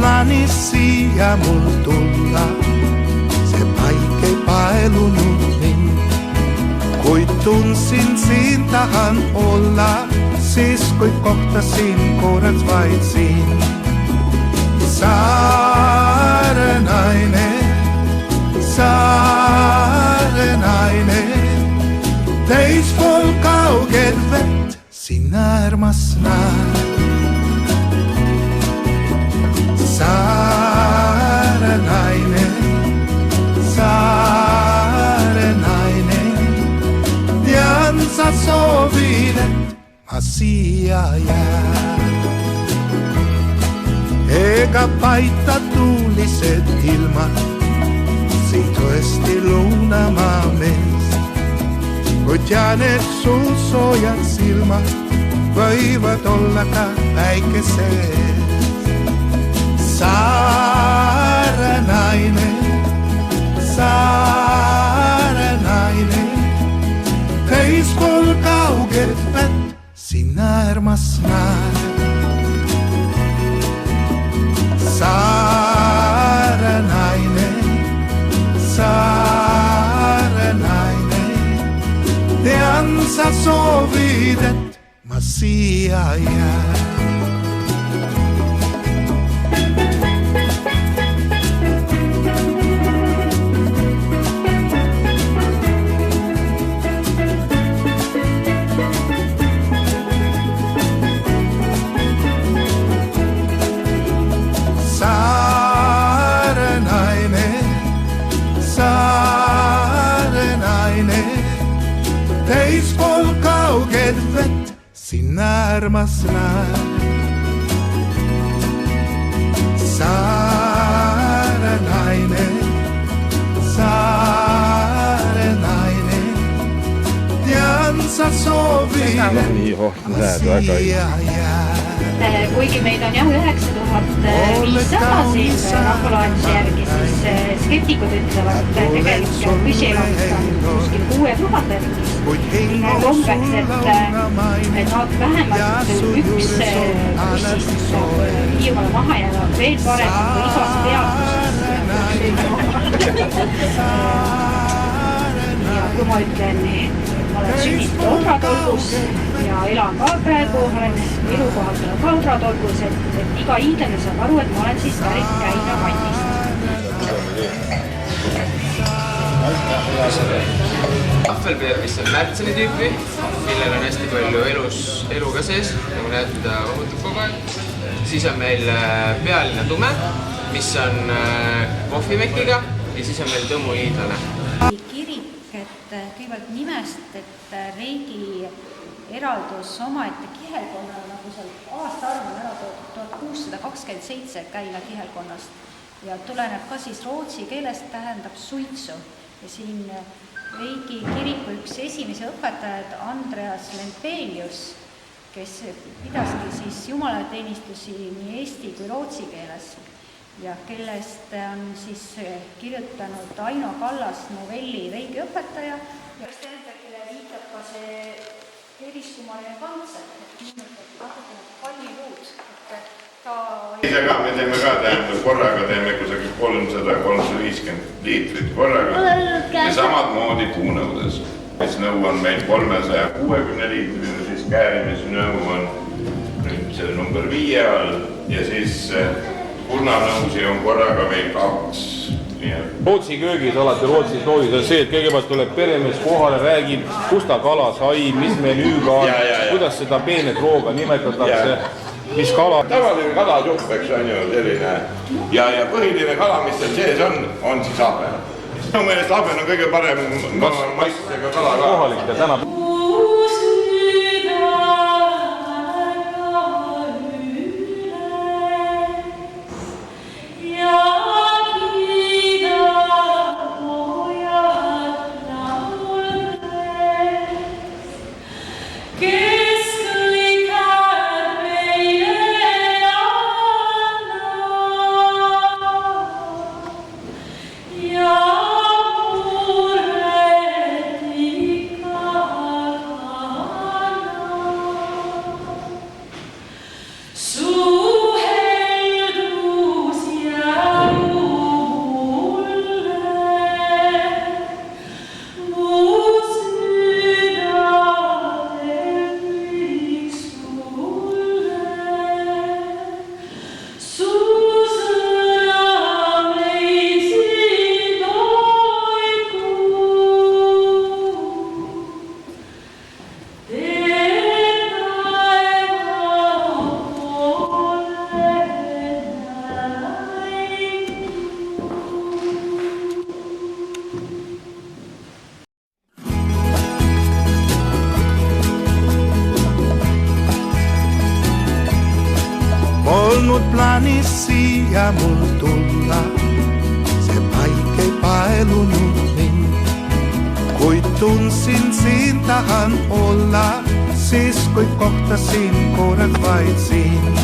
plaanis siia mul tulla, see paik ei paelunud mind. Kui tundsin siin tahan olla, siis kui kohtasin korraks vaid siin. Saare naine, teis pool kauged vett, sinna armas näed. Saare naine, tean sa soovid, et ma siia jään. Ega paita tuulised ilmad, siin tõesti lõunamaa mees. Kui tean, et sul soojad silmad võivad olla ka päikeses. Saare naine, teis pool kauged vett, sinna armas näed. Saare naine, tean sa soovid, et ma siia jään. Teis pool kauged vett, sinna armas näed. Saare naine, tean sa soovid, et ma siia jään. Kuigi meid on jah 9500 siis rahvaloetuse järgi, siis skeptikud ütlevad, et tegelikult püsivalt on kuskil 6000 riigis. Kombeks, et vähemalt üks bussist saab Hiiumaale maha ja veel parem kui igas peatuses. Ja kui ma ütlen, ma olen sünninud Odratolgus ja elan ka praegu, olen elukohalt ka Odratolgus, et iga hiidlane saab aru, et ma olen siis pärit Käina kandist. Ahvelpeer, mis on märtseni tüüpi, millel on hästi palju elu ka sees, nagu näete, ta vahutab kogu aeg. Siis on meil pealine tume, mis on kohvimekiga ja siis on meil tõmmu hiidlane. Kirik, et kõigepealt nimest, et Reigi eraldus omaette kihelkonnale, nagu seal aastaarv on ära toodud 1627 Käina kihelkonnast ja tuleneb ka siis rootsi keelest, tähendab suitsu. Ja siin Reigi kiriku üks esimese õpetajad Andreas Lempelius, kes pidaski siis jumalateenistusi nii eesti kui rootsi keeles ja kellest on siis kirjutanud Aino Kallas novelli Reigi õpetaja. Ja kelle viitab ka see eriskummaline kantse, et nimetati natukene palliluud. Ise ka, me teeme ka tähendab korraga, teeme kusagil 300-350 liitrit korraga ja samad moodi puunõudes. Mis nõu on meil 360 liitrine, siis käärimisnõu on nüüd selle number 5 all ja siis kurnanõusi on korraga meil 2. Rootsi köögis, alati Rootsis loodis on see, et kõigepealt tuleb peremees kohale, räägib, kus ta kala sai, mis menüüga on, kuidas seda peenet rooga nimetatakse. Mis kala? Tavaline kalasupp, eks on ju selline ja põhiline kala, mis seal sees on siis ahven. Minu meelest ahven on kõige parem maitsega kala ka. Kohalik ja tänab. plaanis siia mul tulla, see paik ei paelunud mind. Kuid tundsin siin tahan olla, siis kui kohtasin korraks vaid siin.